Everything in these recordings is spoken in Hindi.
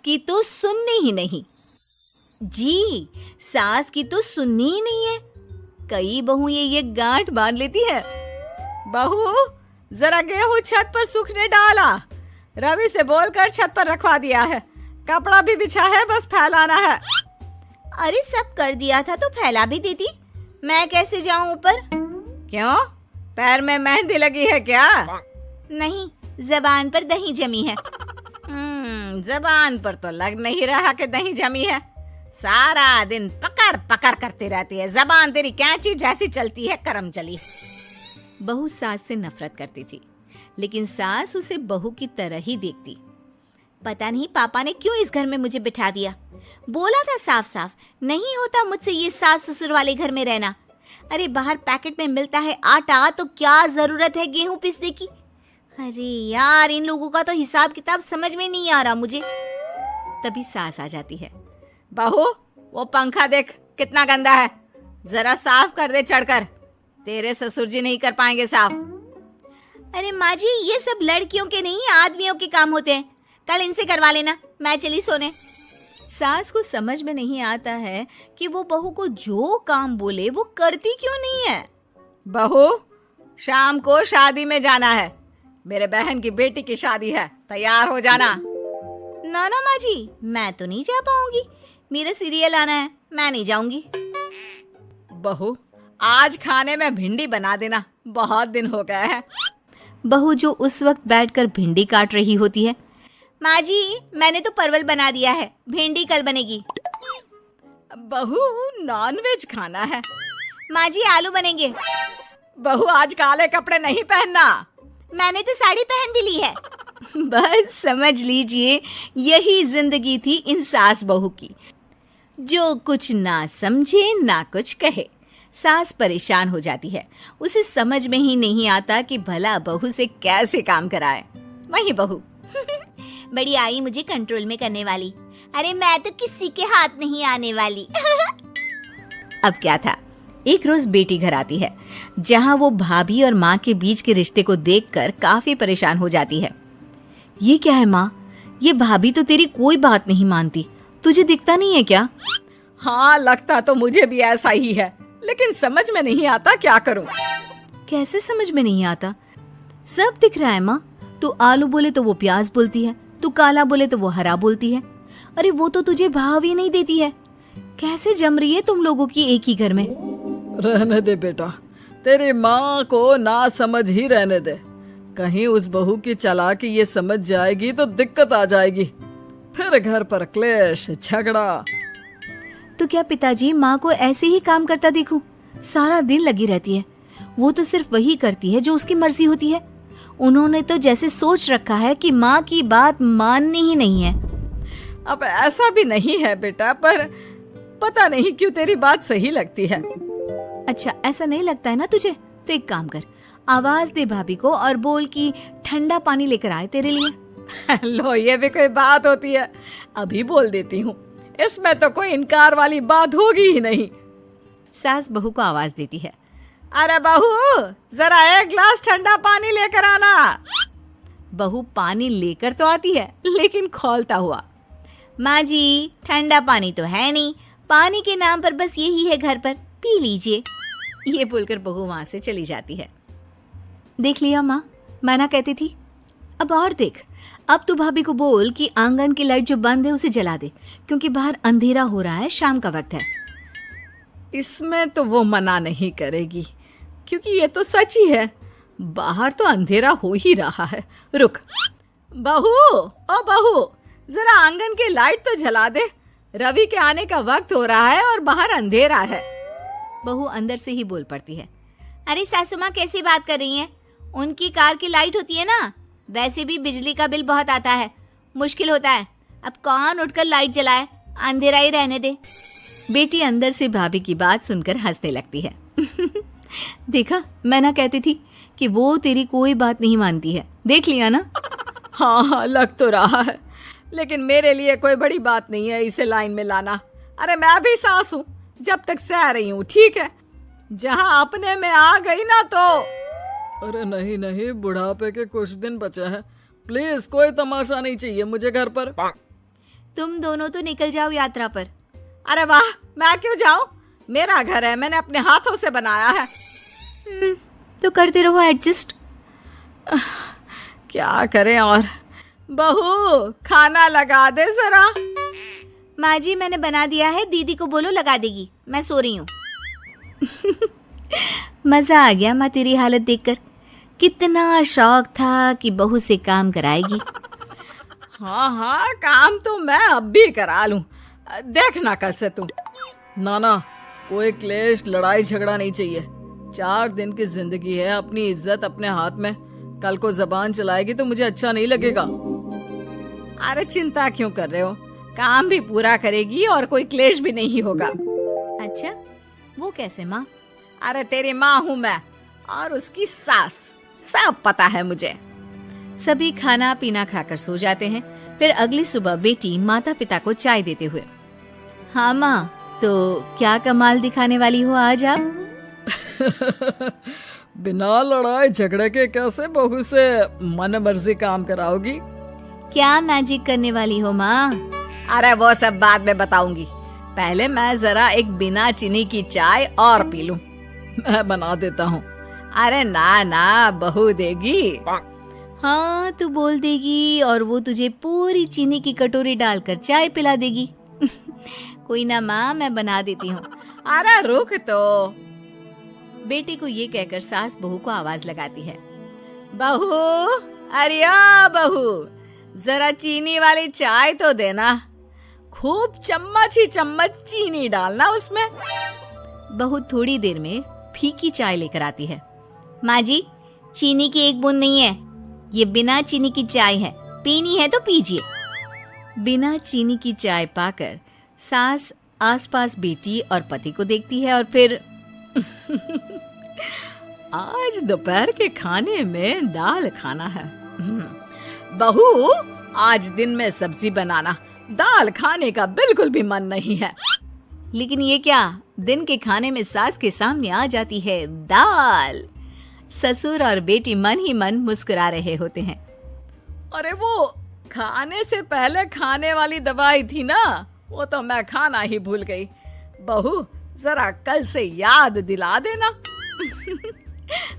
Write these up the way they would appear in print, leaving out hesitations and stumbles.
की तो सुननी ही नहीं। जी, सास की तो सुननी ही नहीं है। कई बहू ये गांठ बांध लेती है। बहू, जरा गेहूं छत पर सूखने डाला। रवि से बोलकर छत पर रखवा दिया है। कपड़ा भी बिछा है, बस फैलाना है। अरे सब कर दिया था तो फैला भी देती। मैं कैसे जाऊं ऊपर? क्यों, पैर में मेहंदी लगी है क्या? नहीं, जबान पर दही जमी है। जबान पर तो लग नहीं रहा कि दही जमी है। सारा दिन पकड़ पकड़ करती रहती है। जबान तेरी कैंची जैसी चलती है, करम चली। बहू सास से नफरत करती थी, लेकिन सास उसे बहू की तरह ही देखती। पता नहीं पापा ने क्यों इस घर में मुझे बिठा दिया। बोला था साफ साफ, नहीं होता मुझसे ये सास ससुर वाले घर में रहना। अरे बाहर पैकेट में मिलता है आटा, तो क्या जरूरत है गेहूं पीसने की। अरे यार, इन लोगों का तो हिसाब किताब समझ में नहीं आ रहा मुझे। तभी सास आ जाती है। बहू, वो पंखा देख कितना गंदा है, जरा साफ कर दे चढ़कर। तेरे ससुर जी नहीं कर पाएंगे साफ। अरे माँ जी, ये सब लड़कियों के नहीं आदमियों के काम होते हैं। कल इनसे करवा लेना, मैं चली सोने। सास को समझ में नहीं आता है कि वो बहू को जो काम बोले वो करती क्यों नहीं है। बहू, शाम को शादी में जाना है। मेरे बहन की बेटी की शादी है, तैयार हो जाना। ना ना माँ जी, मैं तो नहीं जा पाऊंगी। मेरा सीरियल आना है, मैं नहीं जाऊंगी। बहू, आज खाने में भिंडी बना देना, बहुत दिन हो गए हैं। बहू जो उस वक्त बैठकर भिंडी काट रही होती है। माँ जी, मैंने तो परवल बना दिया है, भिंडी कल बनेगी। बहू, नॉनवेज खाना है। माँ जी, आलू बनेंगे। बहू, आज काले कपड़े नहीं पहनना। मैंने तो साड़ी पहन भी ली है। बस समझ लीजिए, यही जिंदगी थी इन सास बहू की, जो कुछ ना समझे ना कुछ कहे। सास परेशान हो जाती है, उसे समझ में ही नहीं आता कि भला बहू से कैसे काम कराए। वही बहू बड़ी आई मुझे कंट्रोल में करने वाली। अरे मैं तो किसी के हाथ नहीं आने वाली। अब क्या था, एक रोज बेटी घर आती है, जहां वो भाभी और माँ के बीच के रिश्ते को देखकर काफी परेशान हो जाती है। ये क्या है माँ, ये भाभी तो तेरी कोई बात नहीं मानती, तुझे दिखता नहीं है क्या? हाँ, लगता तो मुझे भी ऐसा ही है, लेकिन समझ में नहीं आता क्या करूं। कैसे समझ में नहीं आता? सब दिख रहा है माँ। तू आलू बोले तो वो प्याज बोलती है, तू काला बोले तो वो हरा बोलती है। अरे वो तो तुझे भाव ही नहीं देती है। कैसे जम रही है तुम लोगों की एक ही घर में? रहने दे बेटा, तेरी माँ को ना समझ ही रहने दे। कहीं उस बहू की चालाकी ये समझ जाएगी तो दिक्कत आ जाएगी, फिर घर पर क्लेश झगड़ा। तो क्या पिताजी माँ को ऐसे ही काम करता देखूं? सारा दिन लगी रहती है। वो तो सिर्फ वही करती है जो उसकी मर्जी होती है। उन्होंने तो जैसे सोच रखा है कि माँ की बात माननी ही नहीं है। अब ऐसा भी नहीं है बेटा, पर पता नहीं क्यों तेरी बात सही लगती है। अच्छा, ऐसा नहीं लगता है ना तुझे? तो एक काम कर, आवाज दे भाभी को और बोल कि ठंडा पानी लेकर आए तेरे लिए। लो, ये भी कोई बात होती है? अभी बोल देती हूँ, इसमें तो कोई इनकार वाली बात होगी ही नहीं। सास बहू को आवाज देती है। अरे बहू, जरा एक गिलास ठंडा पानी लेकर आना। बहू पानी लेकर तो आती है, लेकिन खौलता हुआ। माँ जी, ठंडा पानी तो है नहीं, पानी के नाम पर बस यही है घर पर, पी लीजिए। ये बोलकर बहू वहां से चली जाती है। देख लिया माँ, मैं ना कहती थी। अब और देख, अब तू भाभी को बोल कि आंगन की लाइट जो बंद है उसे जला दे, क्योंकि बाहर अंधेरा हो रहा है, शाम का वक्त है। इसमें तो वो मना नहीं करेगी, क्योंकि ये तो सच ही है, बाहर तो अंधेरा हो ही रहा है। रुक बहू, ओ बहू, जरा आंगन की लाइट तो जला दे। रवि के आने का वक्त हो रहा है और बाहर अंधेरा है। बहू अंदर से ही बोल पड़ती है। अरे सासू माँ, कैसी बात कर रही हैं? उनकी कार की लाइट होती है ना, वैसे भी बिजली का बिल बहुत आता है, मुश्किल होता है। अब कौन उठकर लाइट जलाए, अंधेरा ही रहने दे। बेटी अंदर से भाभी की बात सुनकर हंसने लगती है। देखा, मैं ना कहती थी कि वो तेरी कोई बात नहीं मानती है, देख लिया ना। हाँ, लग तो रहा है, लेकिन मेरे लिए कोई बड़ी बात नहीं है इसे लाइन में लाना। अरे मैं भी सास हूँ, जब तक सह रही हूँ, ठीक है। जहाँ अपने में आ गई ना तो। अरे नहीं नहीं, बुढ़ापे के कुछ दिन बचे हैं, प्लीज कोई तमाशा नहीं चाहिए मुझे घर पर। तुम दोनों तो निकल जाओ यात्रा पर। अरे वाह, मैं क्यों जाऊं? मेरा घर है, मैंने अपने हाथों से बनाया है। तो करते रहो एडजस्ट। क्या करें और। बहू, खाना लगा दे जरा। माँ जी, मैंने बना दिया है, दीदी को बोलो लगा देगी, मैं सो रही हूँ। मजा आ गया माँ तेरी हालत देखकर। कितना शौक था कि बहू से काम कराएगी। हाँ हाँ, काम तो मैं अब भी करा लूं, देखना कल से तू। नाना, कोई क्लेश लड़ाई झगड़ा नहीं चाहिए। 4 दिन की जिंदगी है, अपनी इज्जत अपने हाथ में। कल को जबान चलाएगी तो मुझे अच्छा नहीं लगेगा। अरे चिंता क्यों कर रहे हो, काम भी पूरा करेगी और कोई क्लेश भी नहीं होगा। अच्छा, वो कैसे माँ? अरे तेरी माँ हूँ मैं और उसकी सास, सब पता है मुझे। सभी खाना पीना खाकर सो जाते हैं। फिर अगली सुबह बेटी माता पिता को चाय देते हुए, हाँ माँ, तो क्या कमाल दिखाने वाली हो आज आप? बिना लड़ाई झगड़े के कैसे बहू से मन मर्जी काम कराओगी? क्या मैजिक करने वाली हो माँ? अरे वो सब बाद में बताऊंगी, पहले मैं जरा एक बिना चीनी की चाय और पी लूं। मैं बना देता हूँ। अरे ना ना, बहू देगी। हाँ, तू बोल देगी और वो तुझे पूरी चीनी की कटोरी डालकर चाय पिला देगी। कोई ना माँ, मैं बना देती हूँ। अरे रुक तो। बेटी को ये कहकर सास बहू को आवाज लगाती है, बहू, अरे आ बहू, जरा चीनी वाली चाय तो देना। खूब चम्मच ही चम्मच चीनी डालना उसमें। बहू थोड़ी देर में फीकी चाय लेकर आती है। माँ जी, चीनी की एक बूंद नहीं है, ये बिना चीनी की चाय है, पीनी है तो पीजिए। बिना चीनी की चाय पाकर सास आसपास बेटी और पति को देखती है और फिर आज दोपहर के खाने में दाल खाना है। बहू, आज दिन में सब्जी बनाना, दाल खाने का बिल्कुल भी मन नहीं है। लेकिन ये क्या, दिन के खाने में सास के सामने आ जाती है दाल। ससुर और बेटी मन ही मन मुस्कुरा रहे होते हैं। अरे वो खाने से पहले खाने वाली दवाई थी ना, वो तो मैं खाना ही भूल गई। बहू, जरा कल से याद दिला देना।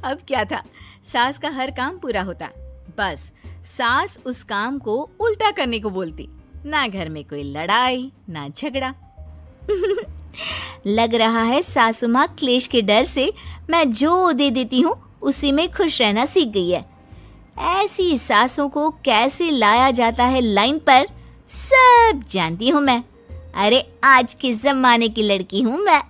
अब क्या था, सास का हर काम पूरा होता, बस सास उस काम को उल्टा करने को बोलती। ना घर में कोई लड़ाई ना झगड़ा। लग रहा है सासू माँ क्लेश के डर से मैं जो दे देती हूँ उसी में खुश रहना सीख गई है। ऐसी सासों को कैसे लाया जाता है लाइन पर, सब जानती हूँ मैं। अरे आज के जमाने की लड़की हूँ मैं।